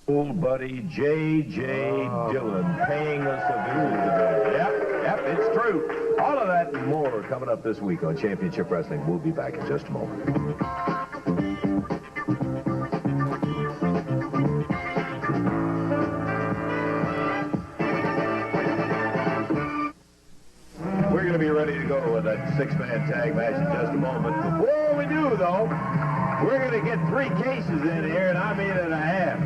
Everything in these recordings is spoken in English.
Old buddy JJ Dillon paying us a visit today. Yep, it's true. All of that and more coming up this week on Championship Wrestling. We'll be back in just a moment. We're going to be ready to go with that six-man tag match in just a moment. Before we do, though, we're going to get 3 cases in here, and I mean it a half.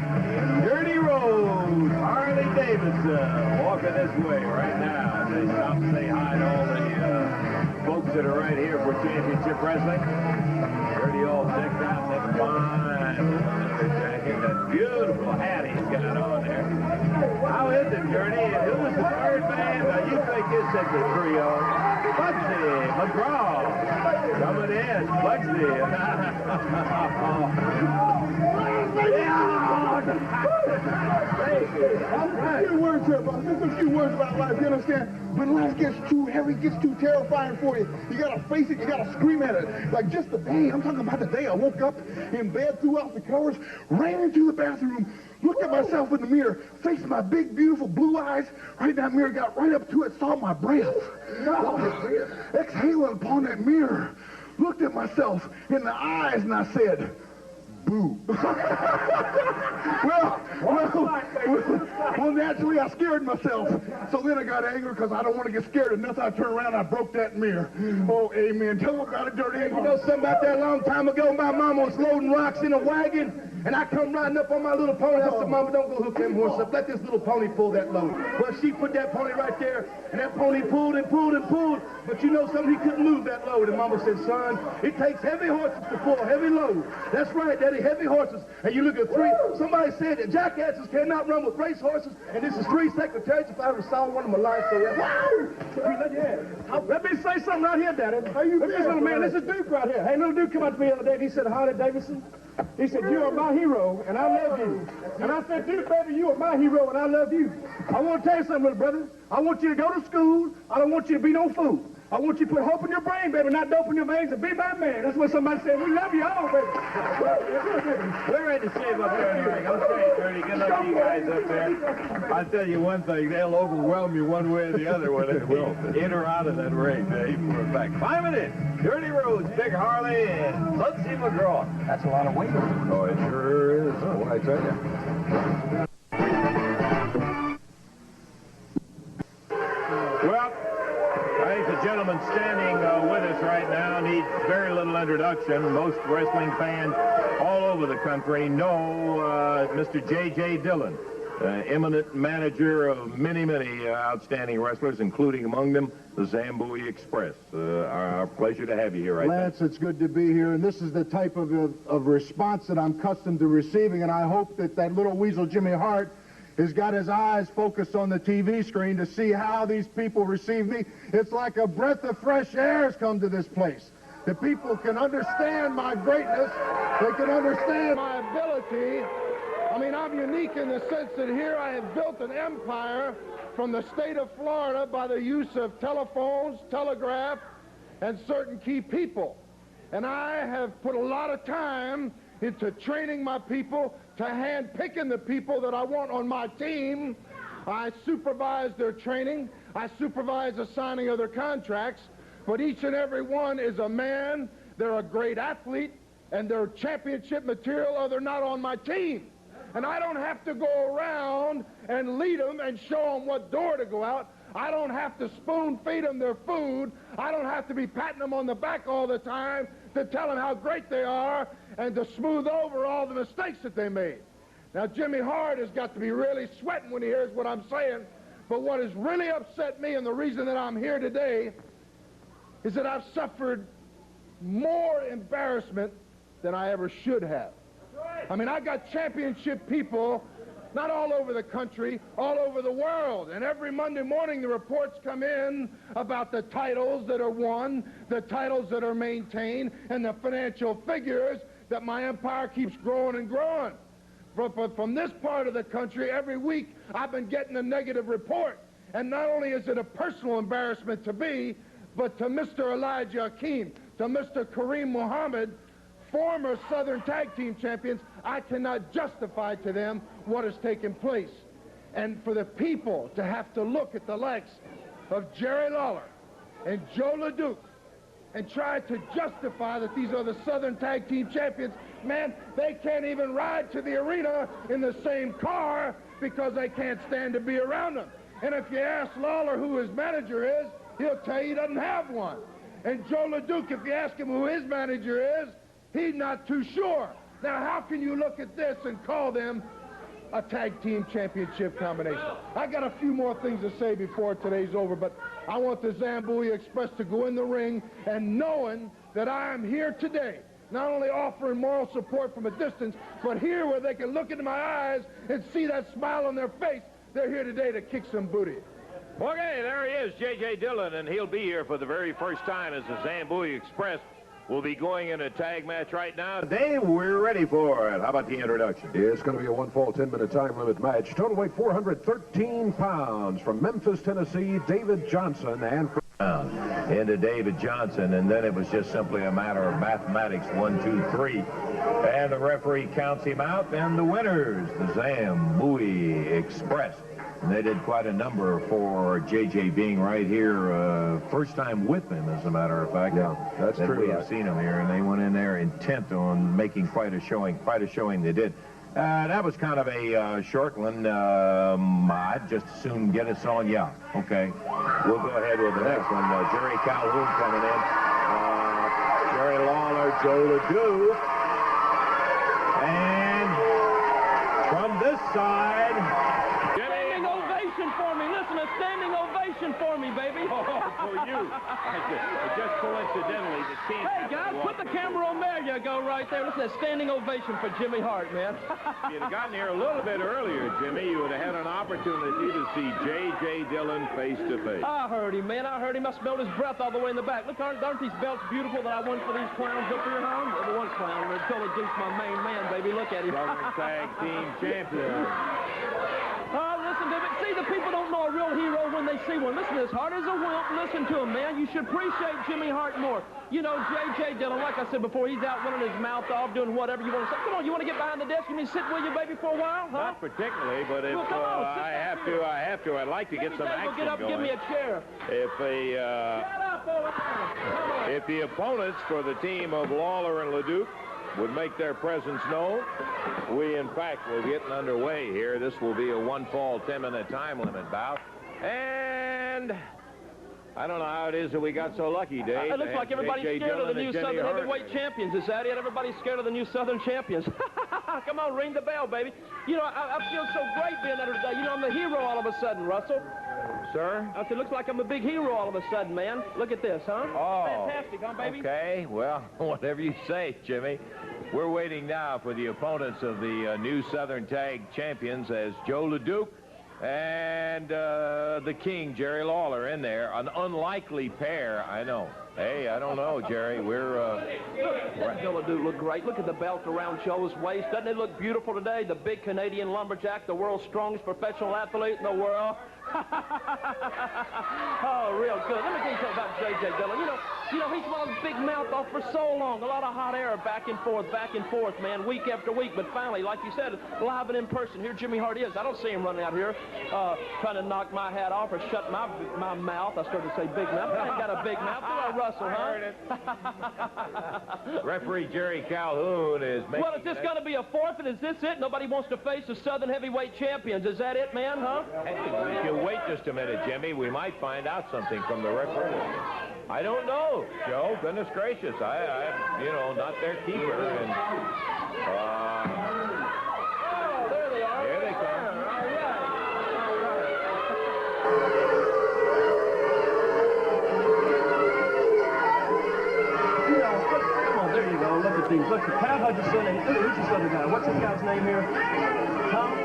Dirty Rhodes, Harley Davidson, walking this way right now. They stop and say hi to all the folks that are right here for Championship Wrestling. Dirty all decked out in that fine leather jacket, that beautiful hat he's got on there. How is it, Dirty? Who's the third man? Now, you think this is the trio. Bugsy, McGraw, coming in, Bugsy. A few words here, boss. Just a few words about life, you understand? When life gets too heavy, gets too terrifying for you, you gotta face it, you gotta scream at it. Like just the day, I'm talking about the day I woke up in bed, threw out the covers, ran into the bathroom, looked at myself in the mirror, faced my big, beautiful blue eyes. Right in that mirror, got right up to it, saw my breath. Exhaling upon that mirror, looked at myself in the eyes, and I said, boo. well, naturally, I scared myself. So then I got angry because I don't want to get scared enough. I turned around and I broke that mirror. Oh, amen. Tell them about it, Dirty. You know something about that? A long time ago, my mama was loading rocks in a wagon, and I come riding up on my little pony. I said, Mama, don't go hook them horses up. Let this little pony pull that load. Well, she put that pony right there, and that pony pulled and pulled and pulled. But you know something? He couldn't move that load. And Mama said, son, it takes heavy horses to pull a heavy load. That's right, Daddy, heavy horses. And you look at 3. Somebody said that jackasses cannot run with race horses, and this is 3 secretaries. If I ever saw one of my life, so let me say something right here, Daddy. How you feel, little man? This is Duke right here. Hey, little Duke come up to me the other day, and he said, Harley Davidson. He said, you are my hero, and I love you. And I said, Duke, baby, you are my hero, and I love you. I want to tell you something, little brother. I want you to go to school. I don't want you to be no fool. I want you to put hope in your brain, baby, not dope in your veins, and be my man. That's what somebody said. We love you all, baby. We're ready to save up here in the ring. Okay, Dirty, good luck to you guys up there. I'll tell you one thing, they'll overwhelm you one way or the other, whether it will in or out of that ring. Even for a fact. 5 minutes. Dirty Rhodes, Big Harley, and Bugsy McGraw. That's a lot of weight. Oh, it sure is. Oh, I tell you. Well, I think the gentleman standing with us right now needs very little introduction. Most wrestling fans all over the country know Mr. JJ Dillion, eminent manager of many, many outstanding wrestlers, including among them the Zambui Express. Our pleasure to have you here right now. Lance, it's good to be here, and this is the type of response that I'm accustomed to receiving, and I hope that that little weasel Jimmy Hart has got his eyes focused on the TV screen to see how these people receive me. It's like a breath of fresh air has come to this place. The people can understand my greatness. They can understand my ability. I mean, I'm unique in the sense that here I have built an empire from the state of Florida by the use of telephones, telegraph, and certain key people. And I have put a lot of time into training my people, to hand-picking the people that I want on my team. I supervise their training. I supervise the signing of their contracts. But each and every one is a man. They're a great athlete, and they're championship material, or they're not on my team. And I don't have to go around and lead them and show them what door to go out. I don't have to spoon-feed them their food. I don't have to be patting them on the back all the time to tell them how great they are and to smooth over all the mistakes that they made. Now, Jimmy Hart has got to be really sweating when he hears what I'm saying, but what has really upset me and the reason that I'm here today is that I've suffered more embarrassment than I ever should have. I mean, I got championship people not all over the country, all over the world. And every Monday morning, the reports come in about the titles that are won, the titles that are maintained, and the financial figures that my empire keeps growing and growing. But from this part of the country, every week, I've been getting a negative report. And not only is it a personal embarrassment to me, but to Mr. Elijah Akeem, to Mr. Kareem Muhammad, former Southern Tag Team Champions, I cannot justify to them what has taken place. And for the people to have to look at the likes of Jerry Lawler and Joe LeDuc and try to justify that these are the Southern Tag Team Champions, man, they can't even ride to the arena in the same car because they can't stand to be around them. And if you ask Lawler who his manager is, he'll tell you he doesn't have one. And Joe LeDuc, if you ask him who his manager is, he's not too sure. Now, how can you look at this and call them a tag team championship combination? I got a few more things to say before today's over, but I want the Zambui Express to go in the ring and knowing that I am here today, not only offering moral support from a distance, but here where they can look into my eyes and see that smile on their face. They're here today to kick some booty. Okay, there he is, JJ Dillion, and he'll be here for the very first time as the Zambui Express. We'll be going in a tag match right now. Dave, we're ready for it. How about the introduction? It's going to be a one-fall, 10-minute time limit match. Total weight 413 pounds from Memphis, Tennessee, David Johnson, and into David Johnson, and then it was just simply a matter of mathematics, 1, 2, 3. And the referee counts him out, and the winners, the Zambui Express. And they did quite a number for JJ being right here, first time with him, as a matter of fact. Yeah, that's true. We have seen him here, and they went in there intent on making quite a showing they did. That was kind of a short one. I'd just as soon get us on. Yeah, okay. We'll go ahead with the next one. Jerry Calhoun coming in. Jerry Lawler, Joe LeDuc. And from this side... for me. Listen, a standing ovation for me, baby. Oh, for you. Just coincidentally, the team... Hey, guys, put the camera on there. You go right there. Listen, a standing ovation for Jimmy Hart, man. If you'd have gotten here a little bit earlier, Jimmy, you would have had an opportunity to see JJ Dillion face to face. I heard him, man. I heard him. I smelled his breath all the way in the back. Look, aren't these belts beautiful that I won for these clowns up here, huh? The one clown. Until it Duke's my main man, baby. Look at him. Southern Tag Team Champion. Oh, listen, David. See, the people don't know a real hero when they see one. Listen, as hard as a wimp, listen to him, man. You should appreciate Jimmy Hart more. You know, JJ Dillion, like I said before, he's out running his mouth off, doing whatever you want to say. Come on, you want to get behind the desk? You mean sit with you, baby, for a while, huh? Not particularly, but if well, I have to. I'd like to get some action get up, going. give me a chair. If the opponents for the team of Lawler and LeDuc would make their presence known, we, in fact, will get underway here. This will be a one-fall, 10-minute time limit bout. And I don't know how it is that we got so lucky, Dave. It looks like everybody's scared of the new Southern Heavyweight Champions. Is that it? Everybody's scared of the new Southern Champions. Come on, ring the bell, baby. You know, I feel so great being there today. You know, I'm the hero all of a sudden, Russell. Sir? I said, looks like I'm a big hero all of a sudden, man. Look at this, huh? Oh. Fantastic, huh, baby? Okay, well, whatever you say, Jimmy. We're waiting now for the opponents of the new Southern Tag Champions as Joe LeDuc and the King, Jerry Lawler, in there. An unlikely pair, I know. Hey, I don't know, Jerry. We're... Joe LeDuc look great. Look at the belt around Joe's waist. Doesn't it look beautiful today? The big Canadian lumberjack, the world's strongest professional athlete in the world. Oh, real good. Let me tell you something about JJ Dillion. You know, he's one of the big mouth off for so long. A lot of hot air back and forth, man, week after week. But finally, like you said, live and in person, here Jimmy Hart is. I don't see him running out here trying to knock my hat off or shut my mouth. I started to say big mouth. I ain't got a big mouth. Do I, Russell, huh? I heard it. Referee Jerry Calhoun is making... Well, is this going to be a forfeit? Is this it? Nobody wants to face the Southern Heavyweight Champions. Is that it, man, huh? If you wait just a minute, Jimmy, we might find out something from the referee. I don't know, Joe. Goodness gracious. I you know, not their keeper. And, oh, there they are. Here they come. Come on, there you go. Look at these. Look at Pat Hutchinson and who's this other guy? What's this guy's name here? Tom?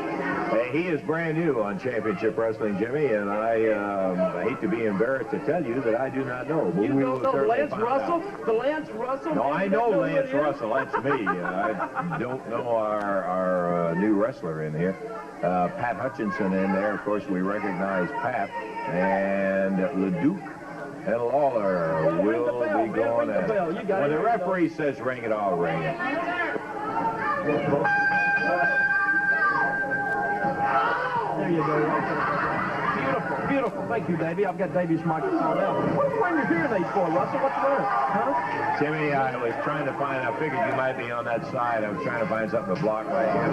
Hey, he is brand new on Championship Wrestling, Jimmy, and I hate to be embarrassed to tell you that I do not know. But you don't know Lance Russell? The Lance Russell? No, I know Lance Russell. That's me. I don't know our new wrestler in here. Pat Hutchinson in there. Of course, we recognize Pat. And LeDuc And Lawler will be going at it. When the referee says ring it, I'll ring it. There you go. Beautiful, beautiful. Thank you, Davey. I've got Davey's microphone now. What are you wearing your hearing aids for, Russell? What's the matter? Huh? Jimmy, I was trying to find, I figured you might be on that side. I was trying to find something to block right here.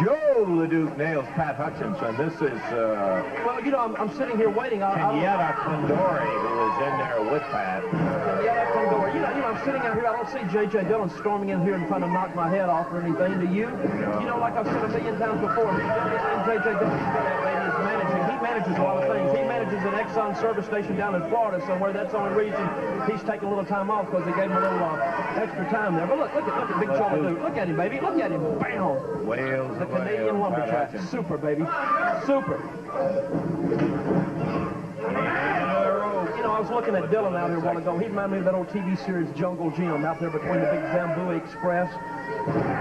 Joe LeDuc nails Pat Hutchinson. This is, well, you know, I'm sitting here waiting. Condorie, who was in there with Pat. Condorie. You know, I'm sitting out here. I don't see JJ Dillion storming in here and trying to knock my head off or anything. Do you? No. You know, like I've said a million times before, JJ Dillion is managing. He manages a lot of things. He manages an Exxon service station down in Florida somewhere. That's the only reason he's taking a little time off, because they gave him a little extra time there. But look at Big Joe LeDuc. Look at him, baby. Look at him. Bam. Wales. The Canadian lumberjack. Super, baby. Super. You know, I was looking at Dillon out here a while ago. He reminded me of that old TV series Jungle Jim out there between the big Zambui Express.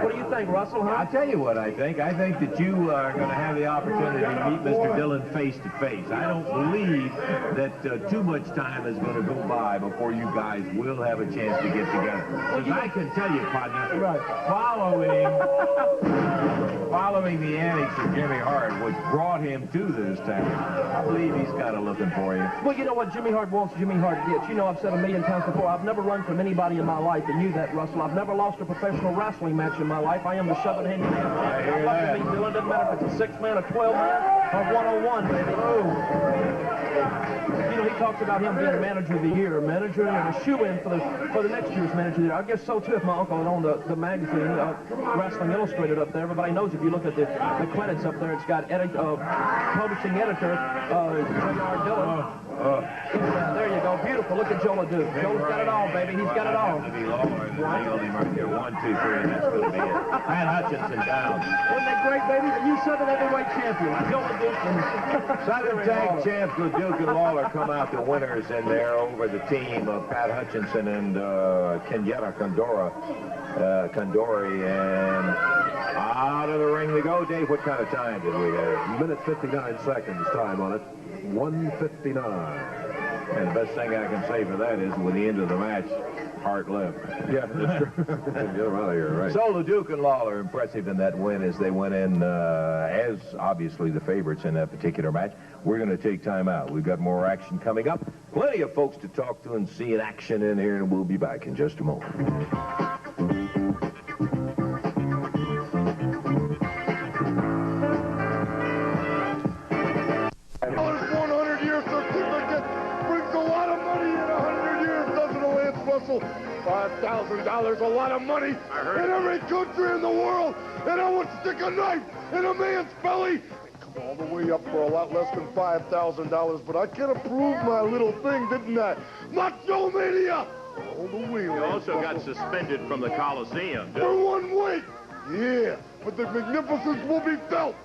What do you think, Russell, huh? I'll tell you what I think. I think that you are going to have the opportunity to meet Mr. Dillon face to face. I don't believe that too much time is going to go by before you guys will have a chance to get together. Because I can tell you, partner, following the antics of Jimmy Hart, which brought him to this town, I believe he's got a looking for you. Well, you know what Jimmy Hart wants, Jimmy Hart gets. You know, I've said a million times before, I've never run from anybody in my life, and knew that, Russell. I've never lost a professional wrestling match in my life. I am the seven-hand man. I'd love to meet Dillon. Doesn't matter if it's a 6-man, a 12-man, or 101, baby. You know, he talks about him being manager of the year, manager and a shoe-in for the next year's manager of the year. I guess so, too, if my uncle had owned the magazine, Wrestling Illustrated up there. Everybody knows, if you look at the credits up there, it's got publishing editor, JR Dillon. There you go. Beautiful. Look at Joe LeDuc. Joe's got it all, baby. He's got it all. To be Lawler. Right here. 1, 2, 3, and that's going to be it. Pat Hutchinson down. Wasn't that great, baby? You Southern heavyweight champion. Joe LeDuc and Southern tag champs LeDuc and Lawler come out the winners in there over the team of Pat Hutchinson and Condorie, and out of the ring we go. Dave, what kind of time did we have? Minute 59 seconds time on it. 1:59. And the best thing I can say for that is, with the end of the match, Hart left. Yeah, that's true. Get him out of here, right? So LeDuc and Lawler impressive in that win as they went in as obviously the favorites in that particular match. We're going to take time out. We've got more action coming up. Plenty of folks to talk to and see in action in here, and we'll be back in just a moment. 100 year certificate brings a lot of money in 100 years, doesn't it, Lance Russell? $5,000, a lot of money in every country in the world, and I would stick a knife in a man's belly and come all the way up for a lot less than $5,000, but I could have proved my little thing, didn't I? Macho Mania! All the way, You Lance also Russell. got suspended from the Coliseum. For 1 week! Yeah, but the magnificence will be felt.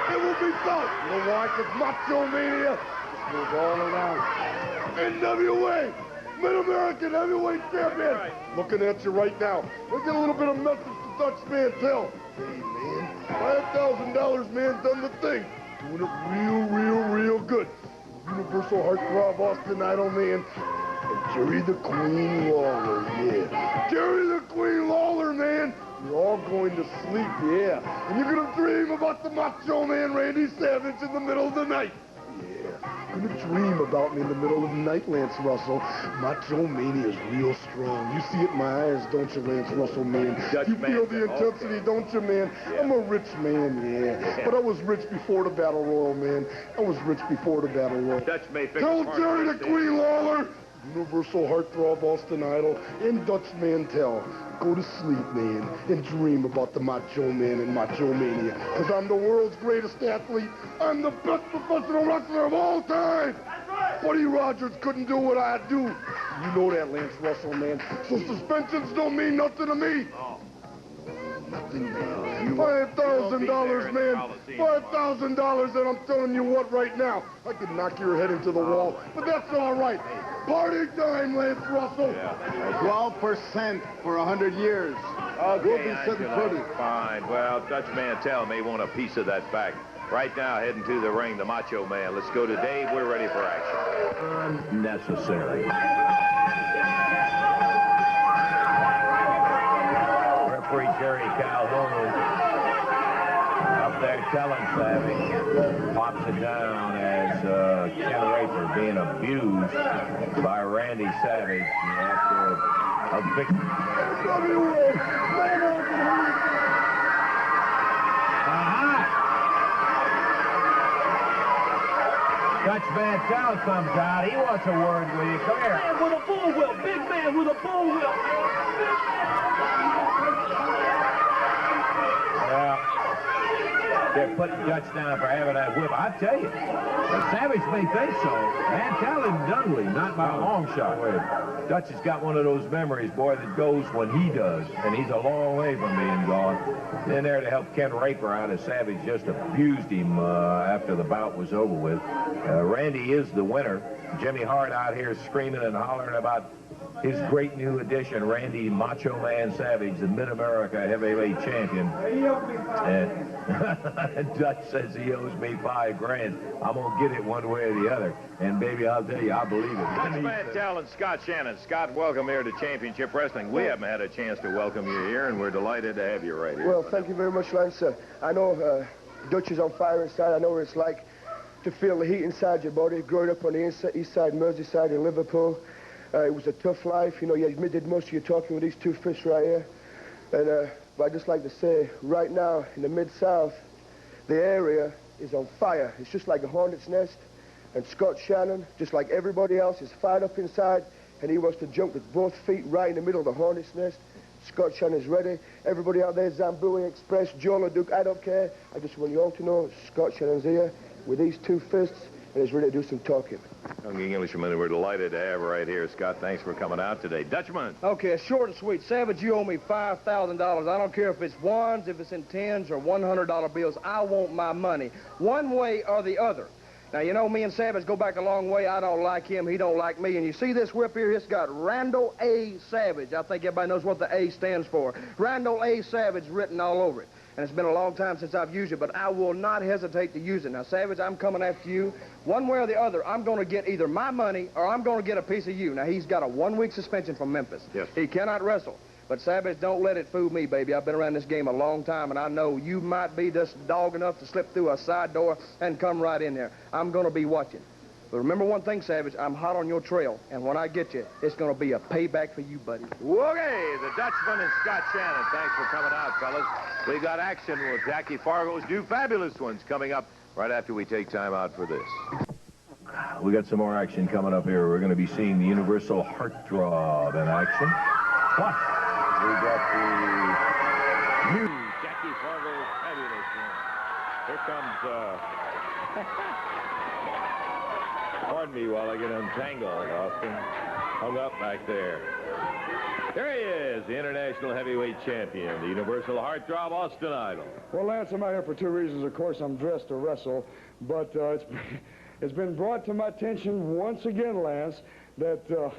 It will be felt. You know why? Because Macho Mania just goes all around. NWA, Mid-American Heavyweight Champion. Looking at you right now. Let's get a little bit of message to Dutch Mantell. Hey, man, $5,000, man, done the thing. Doing it real good. Universal Heartthrob Austin Idol, man. And Jerry the Queen Lawler, yeah. Jerry the Queen Lawler, man. You're all going to sleep, yeah. And you're going to dream about the Macho Man Randy Savage in the middle of the night. Yeah. You're going to dream about me in the middle of the night, Lance Russell. Macho Mania is real strong. You see it in my eyes, don't you, Lance Russell, man? You feel the intensity, don't you, man? Yeah. I'm a rich man, yeah. But I was rich before the Battle Royal, man. I was rich before the Battle Royal. Dutch may fix Tell Jerry the Queen Lawler, Universal Heartthrob Austin Idol, and Dutch Mantell. Go to sleep, man, and dream about the Macho Man and Macho Mania. Because I'm the world's greatest athlete. I'm the best professional wrestler of all time. Buddy Rogers couldn't do what I do. You know that, Lance Russell, man. So suspensions don't mean nothing to me. Nothing, man. $5,000, man. $5,000, and I'm telling you what right now. I could knock your head into the wall, but that's all right. Party time, Lance Russell. 12% for 100 years. Okay, We'll be sitting pretty. Fine. Well, Dutch Mantell may want a piece of that back. right now heading to the ring, the Macho Man. Let's go to Dave. We're ready for action. Unnecessary. Referee Jerry Calhoun up there telling Savage, pops it down as Ken Raper being abused by Randy Savage after a big... Dutch Mantell comes out. He wants a word with you. Come here. Man with a bullwhip. Big man with a bullwhip. Well, they're putting Dutch down for having that whip. I tell you, Savage may think so. Mantell and Dudley, not by a long shot. Dutch has got one of those memories, boy, that goes when he does, and he's a long way from being gone. In there to help Ken Raper out as Savage just abused him after the bout was over with. Randy is the winner. Jimmy Hart out here screaming and hollering about his great new addition, Randy Macho Man Savage, the Mid-America Heavyweight Champion. And Dutch says he owes me $5 grand. I'm going to get it one way or the other. And, baby, I'll tell you, I believe it. Dutch Mantell and Scott Shannon. Scott, welcome here to Championship Wrestling. We haven't had a chance to welcome you here, and we're delighted to have you right here. Well, thank you very much, Lance. I know Dutch is on fire inside. I know what it's like to feel the heat inside your body. Growing up on the east side, Merseyside in Liverpool, it was a tough life. You know, you did most of your talking with these two fists right here. And but I'd just like to say, right now, in the Mid-South, the area is on fire. It's just like a hornet's nest. And Scott Shannon, just like everybody else, is fired up inside, and he wants to jump with both feet right in the middle of the hornet's nest. Scott Shannon's ready. Everybody out there, Zambouille Express, Joe LeDuc, I don't care. I just want you all to know Scott Shannon's here with these two fists, and he's ready to do some talking. Young Englishman, we're delighted to have right here. Scott, thanks for coming out today. Dutchman. Okay, short and sweet. Savage, you owe me $5,000. I don't care if it's ones, if it's in tens, or $100 bills. I want my money, one way or the other. Now, you know, me and Savage go back a long way. I don't like him. He don't like me. And you see this whip here? It's got Randall A. Savage. I think everybody knows what the A stands for. Randall A. Savage written all over it. And it's been a long time since I've used it, but I will not hesitate to use it. Now, Savage, I'm coming after you. One way or the other, I'm going to get either my money or I'm going to get a piece of you. Now, he's got a 1-week suspension from Memphis. Yes. He cannot wrestle. But, Savage, don't let it fool me, baby. I've been around this game a long time, and I know you might be just dog enough to slip through a side door and come right in there. I'm going to be watching. But remember one thing, Savage, I'm hot on your trail, and when I get you, it's going to be a payback for you, buddy. Okay, the Dutchman and Scott Shannon. Thanks for coming out, fellas. We got action with Jackie Fargo's new Fabulous Ones coming up right after we take time out for this. We got some more action coming up here. We're going to be seeing the Universal Heartthrob in action. Plus, we got the new Jackie Fargo Fabulous One. Here comes, pardon me while I get untangled, Austin. Hung up back there. There he is, the International Heavyweight Champion, the Universal Heartthrob, Austin Idol. Well, Lance, I'm out here for two reasons. Of course, I'm dressed to wrestle, but it's been brought to my attention once again, Lance, that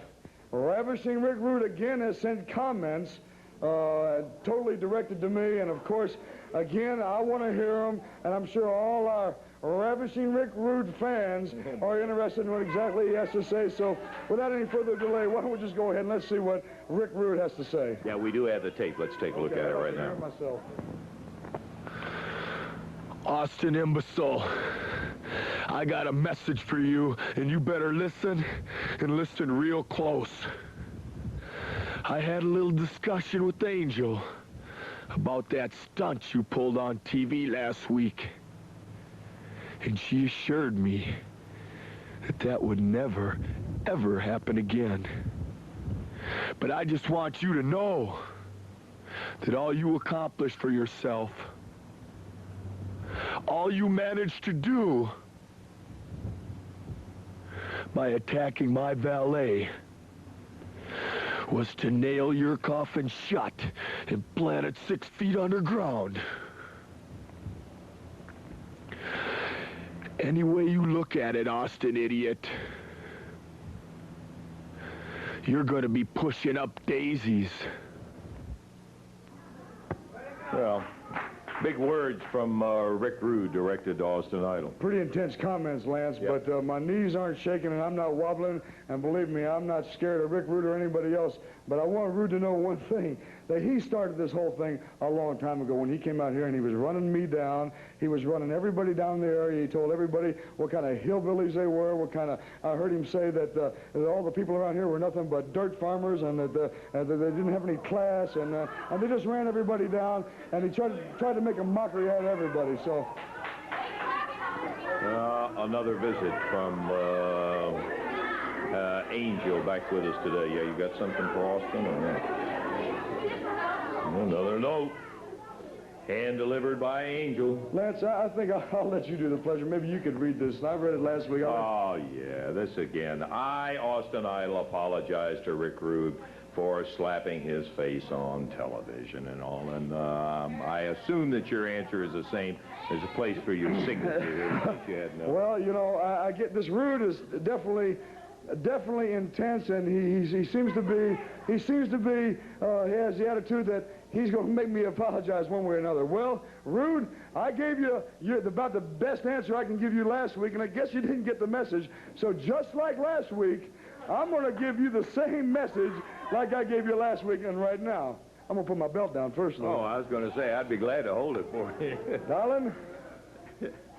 Ravishing Rick Rude again has sent comments totally directed to me, and of course, again, I want to hear them, and I'm sure all our Ravishing Rick Rude fans are interested in what exactly he has to say. So, without any further delay, why don't we just go ahead and let's see what Rick Rude has to say. Yeah, we do have the tape. Let's take a look at it right now. Myself. Austin Imbecile, I got a message for you, and you better listen, and listen real close. I had a little discussion with Angel about that stunt you pulled on TV last week, and she assured me that that would never, ever happen again. But I just want you to know that all you accomplished for yourself, all you managed to do by attacking my valet was to nail your coffin shut and plant it 6 feet underground. Any way you look at it, Austin idiot, you're going to be pushing up daisies. Well, Big words from Rick Rude directed to Austin Idol. Pretty intense comments, Lance, Yep. but my knees aren't shaking and I'm not wobbling. And believe me, I'm not scared of Rick Rude or anybody else. But I want Rude to know one thing, that he started this whole thing a long time ago when he came out here and he was running me down. He was running everybody down the area. He told everybody what kind of hillbillies they were, what kind of, I heard him say that all the people around here were nothing but dirt farmers and that they didn't have any class, and they just ran everybody down, and he tried to make a mockery out of everybody. So another visit from Angel back with us today. Yeah, you got something for Austin or not? Another note. Hand delivered by Angel. Lance, I think I'll let you do the pleasure. Maybe you could read this. I read it last week. Oh, yeah, this again. I, Austin Idol, apologize to Rick Rude for slapping his face on television and all. And I assume that your answer is the same. There's a place for your signature here. You had no... Well, you know, I get this. Rude is definitely intense, and he seems to be he has the attitude that he's going to make me apologize one way or another. Well, Rude, I gave you about the best answer I can give you last week, and I guess you didn't get the message. So just like last week, I'm going to give you the same message like I gave you last week, and right now. I'm going to put my belt down first, though. Oh, I was going to say, I'd be glad to hold it for you. Darling,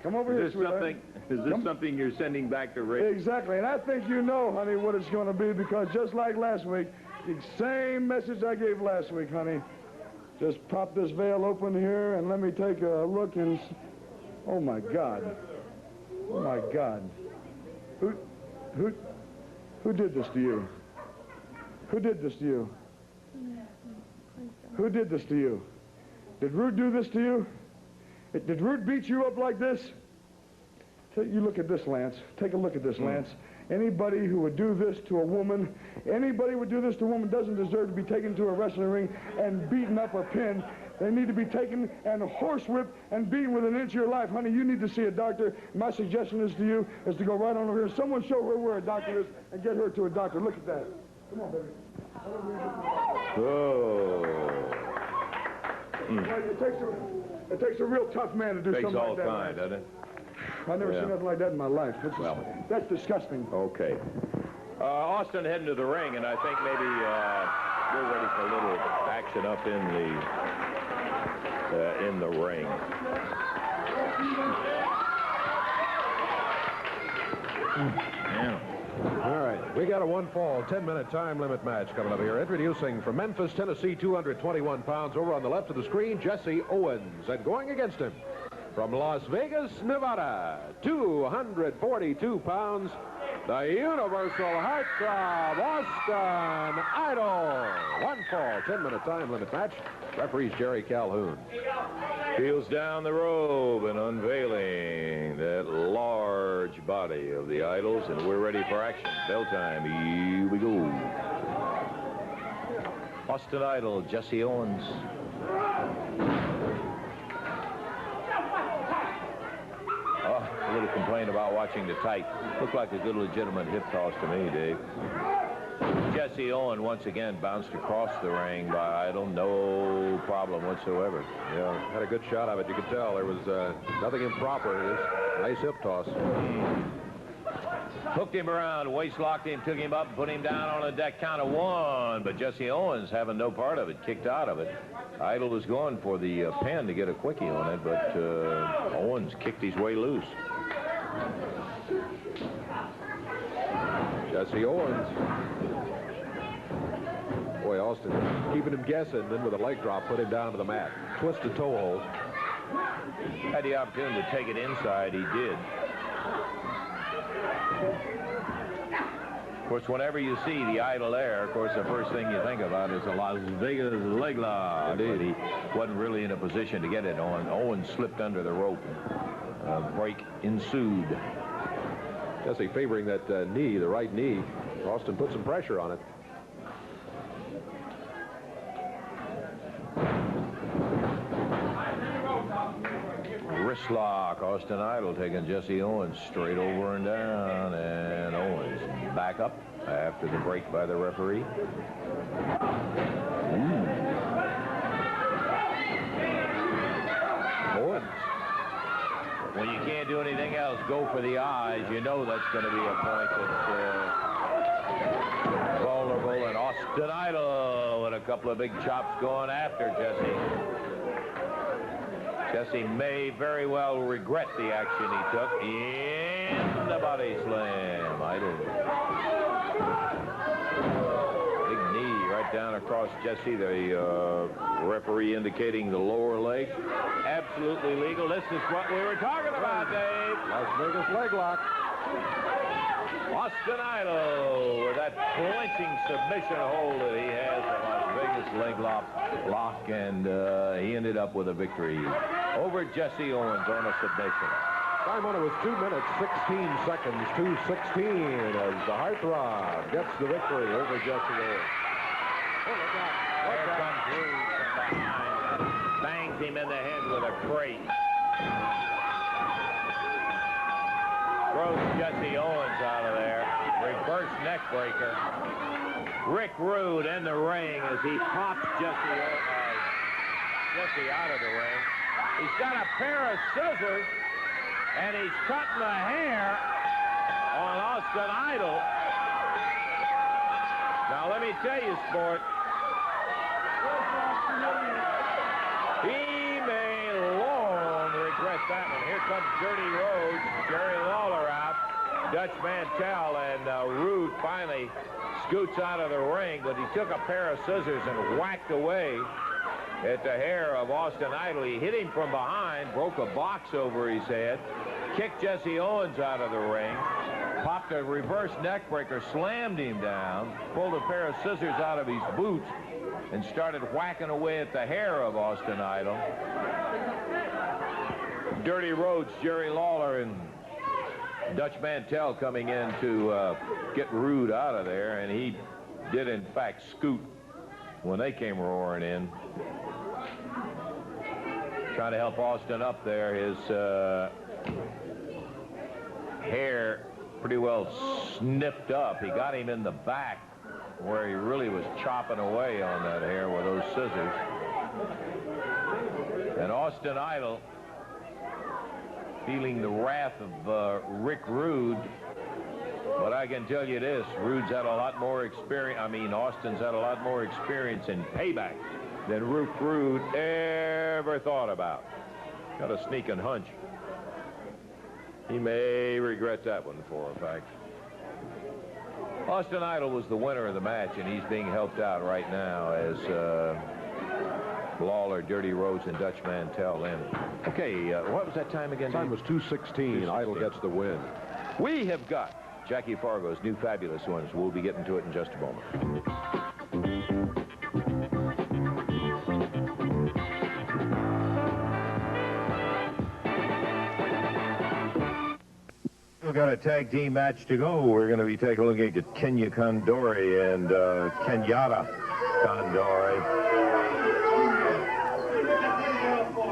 come over here, sweetheart. Is this something you're sending back to Rick? Exactly, and I think you know, honey, what it's going to be, because just like last week, the same message I gave last week, honey. Just pop this veil open here and let me take a look and... Oh, my God. Oh, my God. Who did this to you? Who did this to you? Who did this to you? Did Rude do this to you? Did Rude beat you up like this? You look at this, Lance. Take a look at this, Lance. Anybody who would do this to a woman, anybody who would do this to a woman doesn't deserve to be taken to a wrestling ring and beaten up or pinned. They need to be taken and horsewhipped and beaten within an inch of your life. Honey, you need to see a doctor. My suggestion is to you is to go right on over here. Someone show her where a doctor is and get her to a doctor. Look at that. Come on, baby. Oh. It takes a real tough man to do something like that. Takes all kind, doesn't it? I've never seen nothing like that in my life. That's disgusting. Okay. Austin heading to the ring, and I think maybe we're ready for a little action up in the ring. Yeah. All right, we got a one-fall, 10-minute time limit match coming up here. Introducing from Memphis, Tennessee, 221 pounds, over on the left of the screen, Jesse Owens. And going against him, from Las Vegas, Nevada, 242 pounds, the Universal Heartthrob, Austin Idol. One fall, 10-minute time limit match. Referee's Jerry Calhoun. Peels down the robe and unveiling that large body of the Idols, and we're ready for action. Bell time. Here we go. Austin Idol, Jesse Owens. A little complaint about watching the tight. Looked like a good legitimate hip toss to me, Dave. Jesse Owens once again bounced across the ring by Idol. No problem whatsoever. Yeah, had a good shot of it. You could tell there was nothing improper. It is nice hip toss. Hooked him around, waist locked him, took him up, put him down on the deck, count of one. But Jesse Owens having no part of it, kicked out of it. Idol was going for the pin to get a quickie on it, but Owens kicked his way loose. Jesse Owens. Boy, Austin keeping him guessing, then with a leg drop, put him down to the mat. Twisted toe hold. Had the opportunity to take it inside, he did. Of course, whenever you see the Idol there, of course, the first thing you think about is a Las Vegas leg lock. But he wasn't really in a position to get it on. Owens slipped under the rope. Break ensued. Jesse favoring that knee, the right knee. Austin put some pressure on it. Wrist lock. Austin Idol taking Jesse Owens straight over and down, and Owens back up after the break by the referee. when you can't do anything else, go for the eyes. You know that's going to be a point that's vulnerable. And Austin Idol with a couple of big chops going after Jesse. Jesse may very well regret the action he took in the body slam. Idol. Big knee right down across Jesse. The referee indicating the lower leg. Absolutely legal. This is what we were talking about, Dave. Las Vegas leg lock. Austin Idol with that clinching submission hold that he has, the Las Vegas leg lock, and he ended up with a victory over Jesse Owens on a submission. Time on it was 2 minutes, 16 seconds, 2:16 as the Heartthrob gets the victory over Jesse Owens. Oh, look out. There comes Bruise from behind. Bangs him in the head with a crate. Throws Jesse Owens out of there. Reverse neck breaker. Rick Rude in the ring as he pops Jesse out of the ring. He's got a pair of scissors, and he's cutting the hair on Austin Idol. Now, let me tell you, sport, he may long regret that one. Here comes Dirty Rhodes, Jerry Lawler out, Dutch Mantell, and Rude finally scoots out of the ring, but he took a pair of scissors and whacked away at the hair of Austin Idol. He hit him from behind, broke a box over his head, kicked Jesse Owens out of the ring, popped a reverse neck breaker, slammed him down, pulled a pair of scissors out of his boots, and started whacking away at the hair of Austin Idol. Dirty Rhodes, Jerry Lawler, and Dutch Mantell coming in to get Rude out of there, and he did, in fact, scoot when they came roaring in. Trying to help Austin up there. His hair pretty well snipped up. He got him in the back where he really was chopping away on that hair with those scissors. And Austin Idol, feeling the wrath of Rick Rude, but I can tell you this, Rude's had a lot more experience. Austin's had a lot more experience in payback than Rick Rude ever thought about. Got a sneaking hunch. He may regret that one for a fact. Austin Idol was the winner of the match, and he's being helped out right now as Lawler, Dirty Rhodes, and Dutch Mantell in. Okay, what was that time again? Time was 2:16. Idol gets the win. We have got Jackie Fargo's new Fabulous Ones. We'll be getting to it in just a moment. We've got a tag team match to go. We're going to be taking a look at Kenya Condorie and Kenyatta Condorie.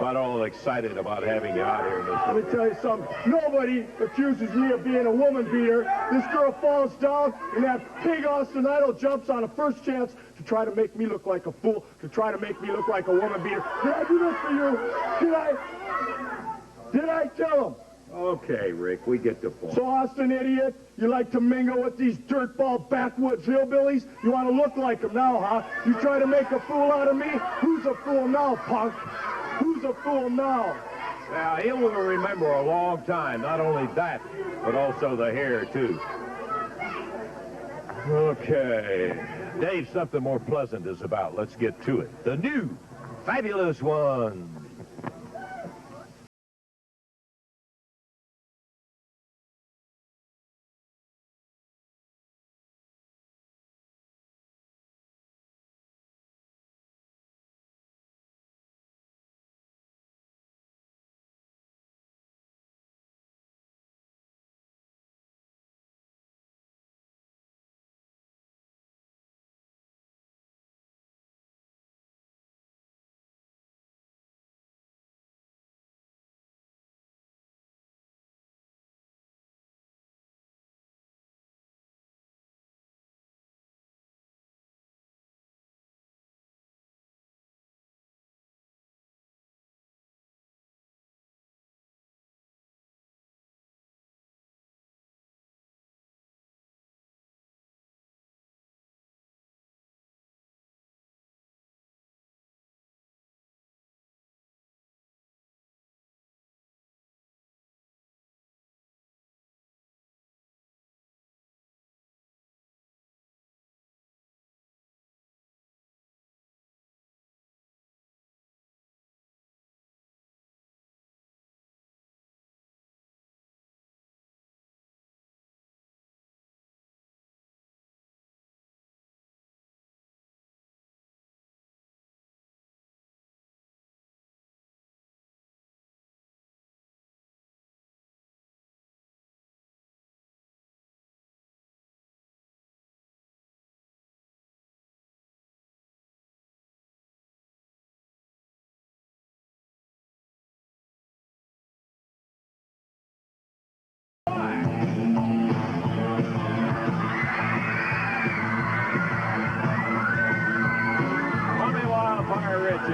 Not all excited about having you out here, Mr. Let me tell you something. Nobody accuses me of being a woman beater. This girl falls down, and that pig Austin Idol jumps on the first chance to try to make me look like a fool, to try to make me look like a woman beater. Did I do this for you? Did I tell him? Okay, Rick, we get the point. So, Austin, idiot, you like to mingle with these dirtball backwoods hillbillies? You want to look like them now, huh? You try to make a fool out of me? Who's a fool now, punk? Who's a fool now? Now, he will remember a long time. Not only that, but also the hair, too. Okay. Dave, something more pleasant is about. Let's get to it. The new Fabulous Ones.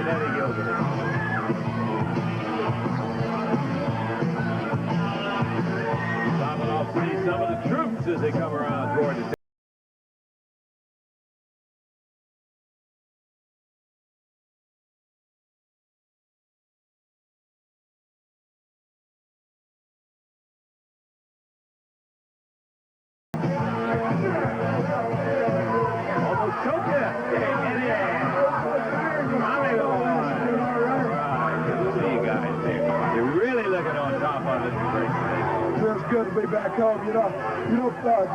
and Eddie Gilbert. Stopping off to see some of the troops as they come around toward the good to be back home,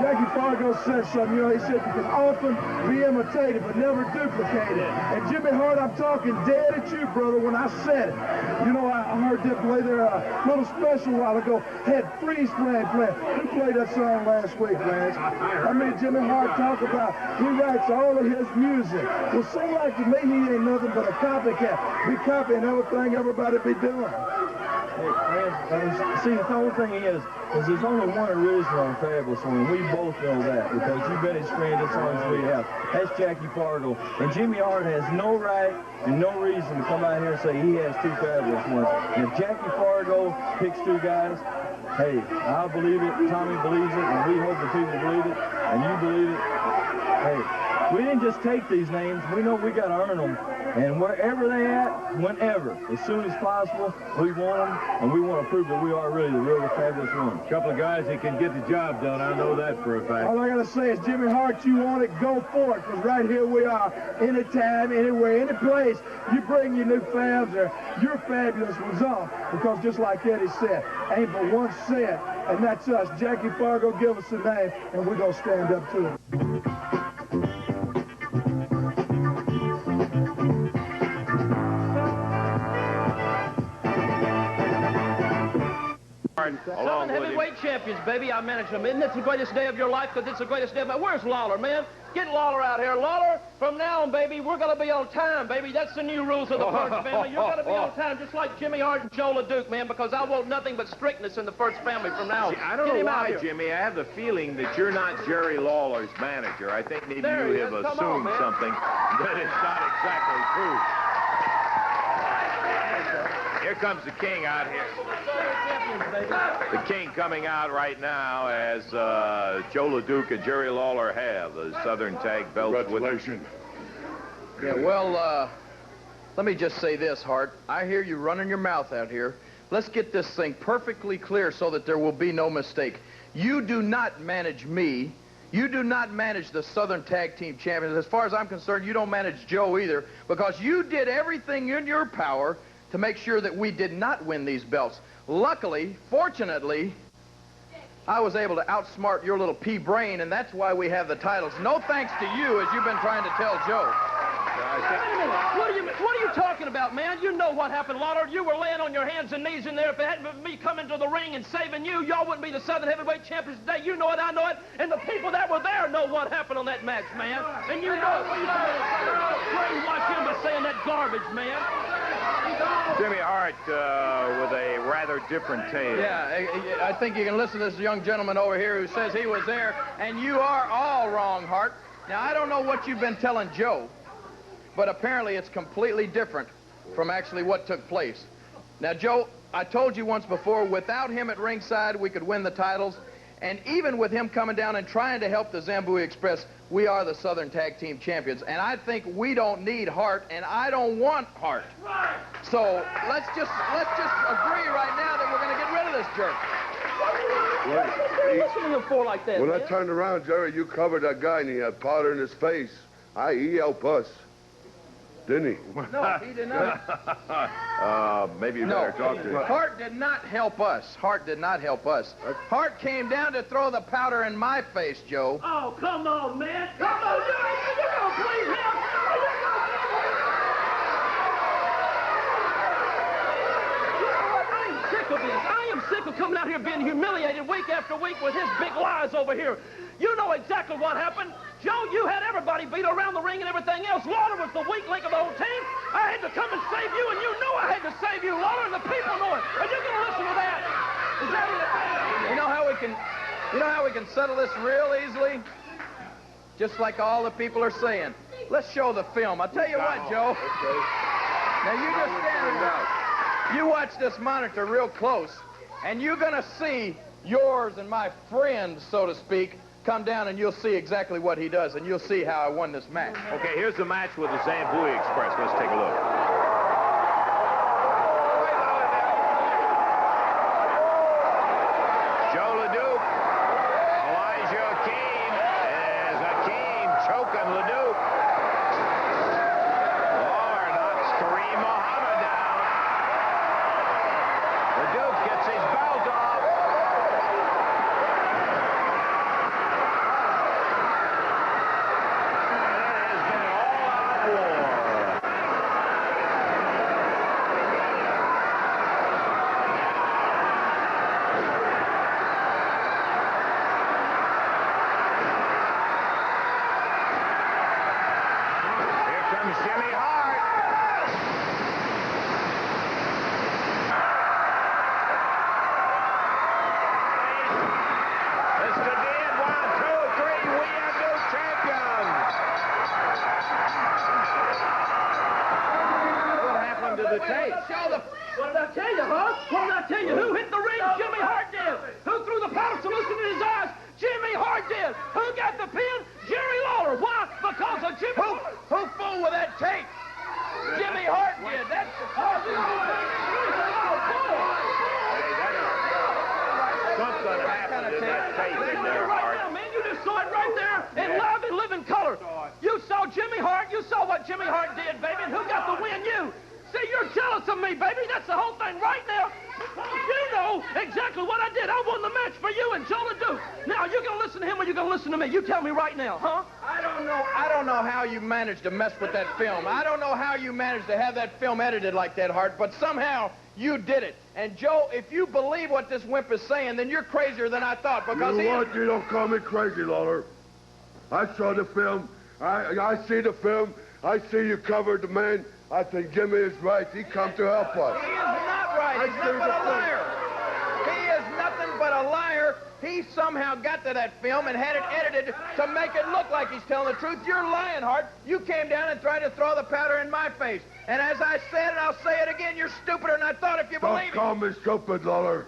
Jackie Fargo said something, he said you can often be imitated but never duplicated. And Jimmy Hart, I'm talking dead at you, brother, when I said it. I heard them play their little special a while ago, had Freeze playing. Who played that song last week, Lance? I mean, Jimmy Hart talk about, he writes all of his music. Well, seem like to me he ain't nothing but a copycat. Be copying everything everybody be doing. See, the whole thing is there's only one original and fabulous one. We both know that because you've been experienced as long as we have. That's Jackie Fargo. And Jimmy Hart has no right and no reason to come out here and say he has two fabulous ones. And if Jackie Fargo picks two guys, hey, I'll believe it, Tommy believes it, and we hope the people believe it, and you believe it. Hey, we didn't just take these names. We know we got to earn them. And wherever they at, whenever, as soon as possible, we want them, and we want to prove that we are really the real fabulous one. A couple of guys that can get the job done. I know that for a fact. All I got to say is, Jimmy Hart, you want it, go for it, because right here we are, anytime, anywhere, any place, you bring your new fans or your fabulous ones on, because just like Eddie said, ain't but one cent, and that's us. Jackie Fargo, give us a name, and we're going to stand up to it. Southern heavyweight champions, baby. I manage them. Isn't this the greatest day of your life? Because it's the greatest day of my... Where's Lawler, man? Get Lawler out here. Lawler, from now on, baby, we're going to be on time, baby. That's the new rules of the First family. You're going to be on time, just like Jimmy Hart and Joe LeDuc, man, because I want nothing but strictness in the First family from now on. See, I don't know why, Jimmy. I have the feeling that you're not Jerry Lawler's manager. I think maybe you have assumed something that is not exactly true. Here comes the King out here. The King coming out right now as Joe LeDuc and Jerry Lawler have the Southern Tag belts. Congratulations. Yeah, well, let me just say this, Hart. I hear you running your mouth out here. Let's get this thing perfectly clear so that there will be no mistake. You do not manage me. You do not manage the Southern Tag Team Champions. As far as I'm concerned, you don't manage Joe either, because you did everything in your power to make sure that we did not win these belts. Luckily, fortunately, I was able to outsmart your little pea brain, and that's why we have the titles. No thanks to you, as you've been trying to tell Joe. What are you talking about, man? You know what happened, Lawler. You were laying on your hands and knees in there. If it hadn't been me coming to the ring and saving you, y'all wouldn't be the Southern Heavyweight Champions today. You know it, I know it, and the people that were there know what happened on that match, man. And you know it. Brainwash him by saying that garbage, man. Jimmy Hart with a rather different tale. Yeah, I think you can listen to this young gentleman over here who says he was there, and you are all wrong, Hart. Now, I don't know what you've been telling Joe, but apparently it's completely different from actually what took place. Now, Joe, I told you once before, without him at ringside, we could win the titles. And even with him coming down and trying to help the Zambui Express, we are the Southern Tag Team Champions. And I think we don't need Hart, and I don't want Hart. So let's just agree right now that we're going to get rid of this jerk. What are you listening to him for like that, When man? I turned around, Jerry, you covered that guy, and he had powder in his face. He helped us. Didn't he? No, he did not. Maybe you better talk to him. Hart did not help us. Hart did not help us. Hart came down to throw the powder in my face, Joe. Oh, come on, man. Come on, you're going to please him. I'm sick of this. I am sick of coming out here being humiliated week after week with his big lies over here. You know exactly what happened. Joe, you had everybody beat around the ring and everything else. Lawler was the weak link of the whole team. I had to come and save you, and you know I had to save you, Lawler, and the people know it. Are you going to listen to that? Is that it? You know how we can settle this real easily? Just like all the people are saying. Let's show the film. I'll tell you what, Joe. Now you just stand there. You watch this monitor real close, and you're going to see yours and my friends, so to speak, come down, and you'll see exactly what he does, and you'll see how I won this match. Okay, here's the match with the Zambui Express. Let's take a look. Joe LeDuc, Elijah Akeem. There's Akeem choking LeDuc. Lawler knocks Kareem Muhammad down. LeDuc gets his belt off. Jimmy Hart. Mr. Dean, 1, 2, 3, we are new champions. What happened to the tape? What did I tell you, huh? What did I tell you? Who hit the ring? Jimmy Hart did. Who threw the powder solution in his eyes? Jimmy Hart did. Who got the pin? Jerry Lawler. Why? Because of Jimmy Hart. Who fooled with that tape? Jimmy Hart did. That's the Hey, that is something happened to that tape in there, Hart. Right now, man, you just saw it right there in live and living color. You saw Jimmy Hart. You saw what Jimmy Hart did, baby. And who got the win? You. See, you're jealous of me, baby. That's the whole thing right now. You know exactly what I did. I won the match for you and Joe LeDuc. Now, you going to listen to him or you going to listen to me? You tell me right now, huh? I don't know how you managed to mess with that film. I don't know how you managed to have that film edited like that, Hart, but somehow you did it. And, Joe, if you believe what this wimp is saying, then you're crazier than I thought, because You know what? You don't call me crazy, Lawler. I saw the film. I see the film. I see you covered the man. I think Jimmy is right. He come to help us. He is not right. He's nothing but a liar. He is nothing but a liar. He somehow got to that film and had it edited to make it look like he's telling the truth. You're lying, Hart. You came down and tried to throw the powder in my face. And as I said, and I'll say it again, you're stupider than I thought if you believe Don't call me stupid, Lawler.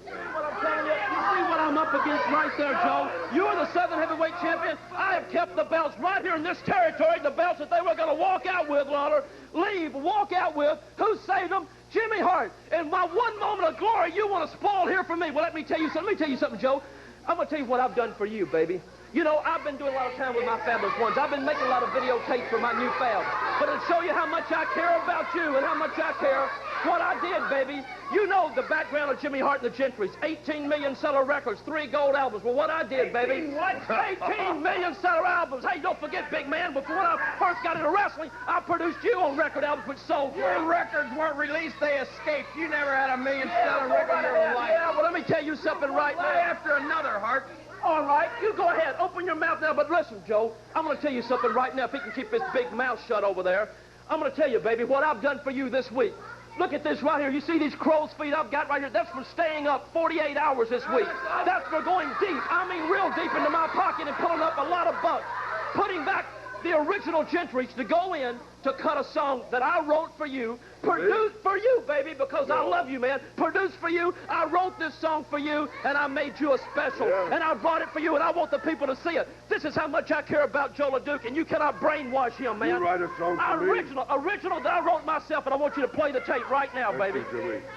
What I'm telling you, you see what I'm up against right there, Joe? You are the Southern Heavyweight Champion. I have kept the belts right here in this territory, the belts that they were going to walk out with, Lawler. Walk out with. Who saved them? Jimmy Hart. And my one moment of glory, you want to spoil here for me. Well, let me tell you something, Joe. I'm going to tell you what I've done for you, baby. You know, I've been doing a lot of time with my fabulous ones. I've been making a lot of videotapes for my new fab. But it'll show you how much I care about you and how much I care what I did, baby. You know the background of Jimmy Hart and the Gentrys. 18 million seller records, 3 gold albums. Well, what I did, baby. 18 million seller albums. Hey, don't forget, big man, before I first got into wrestling, I produced you on record albums which sold. Your records weren't released, they escaped. You never had a million-seller record in your life. Yeah, well, let me tell you something right now. After another, Hart. All right, you go ahead. Open your mouth now. But listen, Joe, I'm going to tell you something right now. If he can keep his big mouth shut over there, I'm going to tell you, baby, what I've done for you this week. Look at this right here. You see these crow's feet I've got right here? That's for staying up 48 hours this week. That's for going deep. I mean real deep into my pocket and pulling up a lot of bucks. Putting back the original Gentrys to go in to cut a song that I wrote for you, produced for you, baby, because I love you, man. Produced for you. I wrote this song for you, and I made you a special. And I brought it for you, and I want the people to see it. This is how much I care about Joe LeDuc, and you cannot brainwash him, man. You write a song for me? Original that I wrote myself, and I want you to play the tape right now, baby.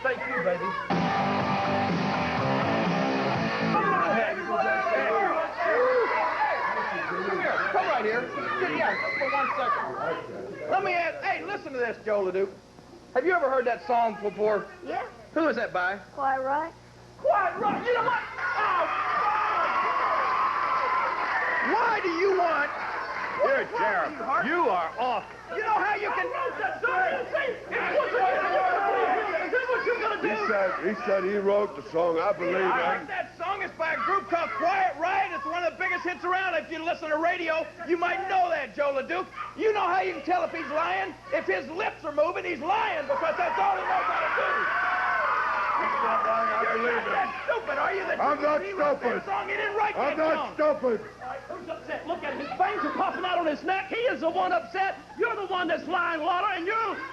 Thank you, baby. Come right here. Yeah, for 1 second. Let me ask, hey, listen to this, Joe LeDuc. Have you ever heard that song before? Yeah. Who is that by? Quite right. Quite right. You know what? Oh. Why do you want... You're terrible. You are off. You know how you can... He said he wrote the song. I believe him. That song is by a group called Quiet Riot. It's one of the biggest hits around. If you listen to radio, you might know that, Joe LeDuc. You know how you can tell if he's lying? If his lips are moving, he's lying, because that's all he knows how to do. He's not lying. believe it. That's stupid, are you? I'm not stupid. He didn't write that I'm not song. stupid. Who's upset? Look at him. His fangs are popping out on his neck. He is the one upset. You're the one that's lying, Lawler, and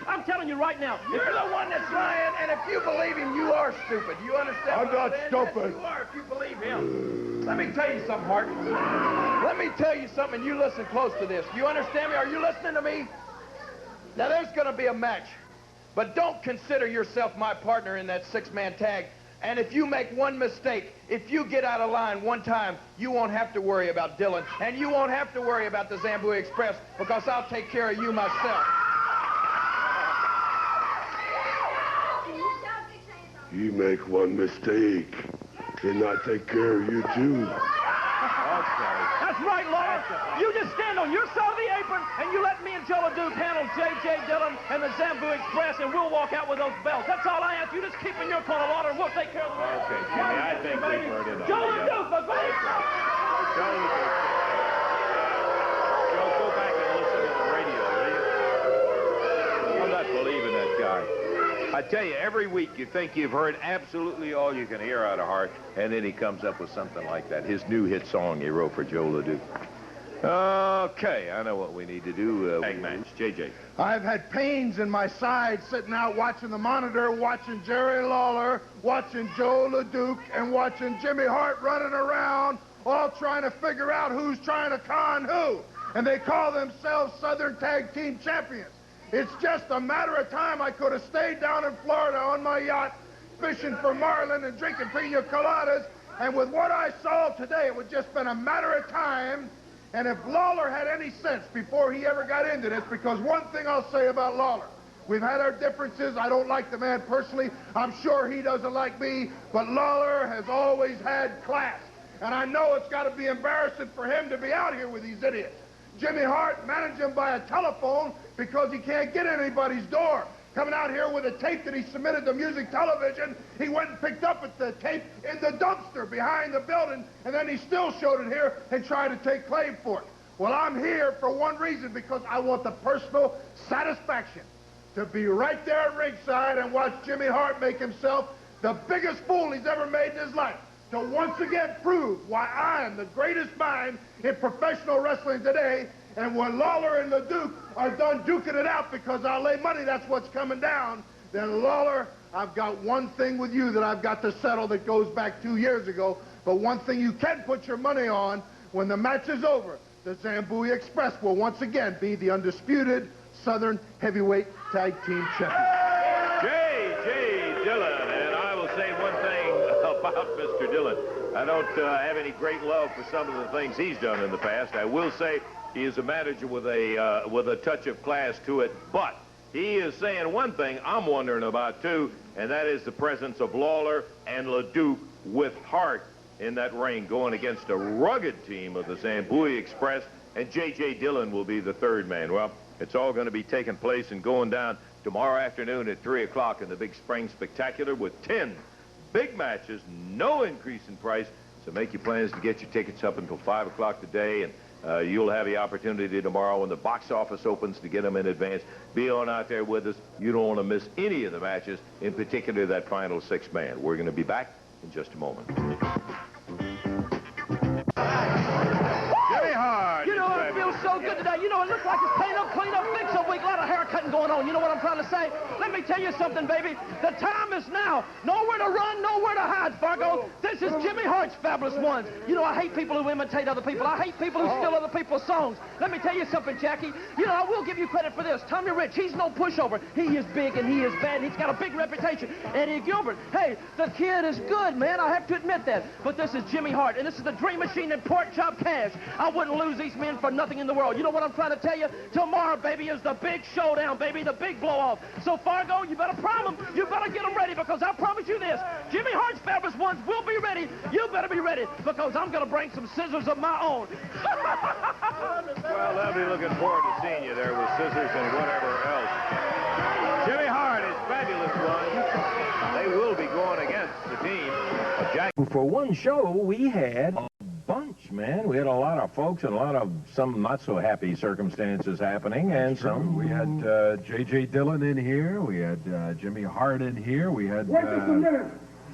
I'm telling you right now, you're the one that's lying, and if you believe him, you are stupid. You understand? I'm not stupid. Yes, you are if you believe him. Let me tell you something, Hart. Let me tell you something, and you listen close to this. You understand me? Are you listening to me? Now, there's going to be a match, but don't consider yourself my partner in that six-man tag. And if you make one mistake, if you get out of line one time, you won't have to worry about Dillon, and you won't have to worry about the Zambui Express, because I'll take care of you myself. You make one mistake, and I take care of you too. That's right, Lawler. You just stand on your side of the apron, and you let me and Joe LeDuc handle JJ Dillion and the Zambui Express, and we'll walk out with those belts. That's all I ask. You just keep in your corner, Lawler, and we'll take care of the rest. Okay, Jimmy, I think we've heard enough. Joe LeDuc, my baby. Joe LeDuc. Joe, go back and listen to the radio, will you? I'm not believing that guy. I tell you, every week you think you've heard absolutely all you can hear out of Hart, and then he comes up with something like that. His new hit song he wrote for Joe LeDuc. Okay, I know what we need to do. Tag match, JJ. I've had pains in my side sitting out watching the monitor, watching Jerry Lawler, watching Joe LeDuc, and watching Jimmy Hart running around, all trying to figure out who's trying to con who. And they call themselves Southern Tag Team Champions. It's just a matter of time. I could have stayed down in Florida on my yacht, fishing for marlin and drinking pina coladas, and with what I saw today, it would just been a matter of time. And if Lawler had any sense before he ever got into this, because one thing I'll say about Lawler, we've had our differences. I don't like the man personally. I'm sure he doesn't like me, but Lawler has always had class. And I know it's got to be embarrassing for him to be out here with these idiots. Jimmy Hart managed him by a telephone because he can't get in anybody's door. Coming out here with a tape that he submitted to Music Television, he went and picked up the tape in the dumpster behind the building, and then he still showed it here and tried to take claim for it. Well, I'm here for one reason, because I want the personal satisfaction to be right there at ringside and watch Jimmy Hart make himself the biggest fool he's ever made in his life, to once again prove why I am the greatest mind in professional wrestling today. And when Lawler and LeDuc are done duking it out, because I'll lay money that's what's coming down, then Lawler, I've got one thing with you that I've got to settle that goes back 2 years ago. But one thing you can put your money on, when the match is over, the Zambui Express will once again be the undisputed Southern Heavyweight Tag Team Champion. JJ Dillon, and I will say one thing about Mr. Dillon. I don't have any great love for some of the things he's done in the past. I will say he is a manager with a touch of class to it, but he is saying one thing I'm wondering about too, and that is the presence of Lawler and LeDuc with Hart in that ring, going against a rugged team of the Zambui Express, and JJ Dillon will be the third man. Well, it's all going to be taking place and going down tomorrow afternoon at 3 o'clock in the Big Spring Spectacular with 10 big matches, no increase in price. So make your plans to get your tickets up until 5 o'clock today, and you'll have the opportunity tomorrow when the box office opens to get them in advance. Be on out there with us. You don't want to miss any of the matches, in particular that final six-man. We're going to be back in just a moment. You know, it feels so good today. You know, it looks like it's clean up, fix a week. A lot of haircutting going on. You know what I'm trying to say? Let me tell you something, baby. The time is now. Nowhere to run, nowhere to hide, Fargo. This is Jimmy Hart's Fabulous Ones. You know, I hate people who imitate other people. I hate people who steal other people's songs. Let me tell you something, Jackie. You know, I will give you credit for this. Tommy Rich, he's no pushover. He is big and he is bad. And he's got a big reputation. Eddie Gilbert, hey, the kid is good, man. I have to admit that. But this is Jimmy Hart, and this is the Dream Machine and Pork Chop Cash. I wouldn't lose these men for nothing in the world. You know what I'm trying to tell you? Tomorrow, baby, is the big showdown, baby, the big blow-off. So, Fargo, you better prime them. You better get them ready, because I promise you this. Jimmy Hart's Fabulous Ones will be ready. You better be ready, because I'm going to bring some scissors of my own. Well, they'll be looking forward to seeing you there with scissors and whatever else. Jimmy Hart is Fabulous Ones. They will be going against the team of Jack. For one show, we had a bunch, man. We had a lot of folks and a lot of some not so happy circumstances happening, and some. We had JJ Dillion in here. We had Jimmy Hart in here. We had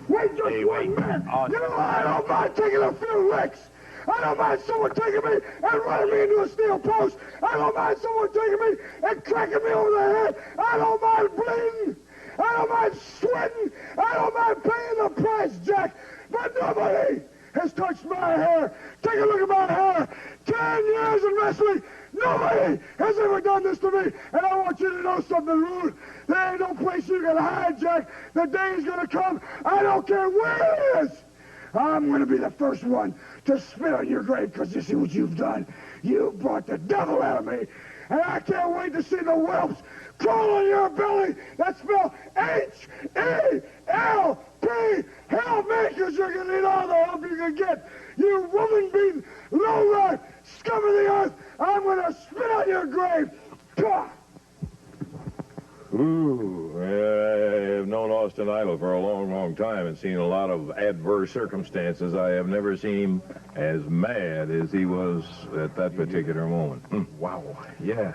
Wait just 1 minute. You know, I don't mind taking a few licks. I don't mind someone taking me and running me into a steel post. I don't mind someone taking me and cracking me over the head. I don't mind bleeding. I don't mind sweating. I don't mind paying the price, Jack. But nobody has touched my hair. Take a look at my hair. 10 years in wrestling. Nobody has ever done this to me. And I want you to know something, Rude. There ain't no place you can hide, Jack. The day is going to come. I don't care where it is. I'm going to be the first one to spit on your grave because you see what you've done. You brought the devil out of me. And I can't wait to see the whelps crawl on your belly. That's spelled H-E-L-P. Help me, because you're going to need all the help you can get. You woman-beaten, low-life, scum of the earth. I'm going to spit on your grave. Pah! Ooh, I have known Austin Idol for a long, long time and seen a lot of adverse circumstances. I have never seen him as mad as he was at that particular moment. Wow, yeah.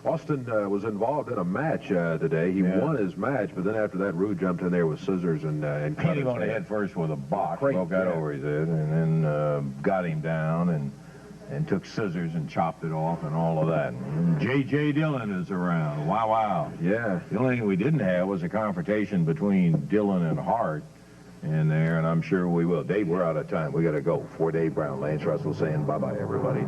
Austin was involved in a match today. He won his match, but then after that, Rude jumped in there with scissors and cut hit him his on the head. head first with a box, broke out over his head, and then got him down and took scissors and chopped it off and all of that. And JJ Dillion is around. Wow, wow. Yeah. The only thing we didn't have was a confrontation between Dillon and Hart in there, and I'm sure we will. Dave, we're out of time. We got to go. For Dave Brown, Lance Russell saying bye-bye, everybody.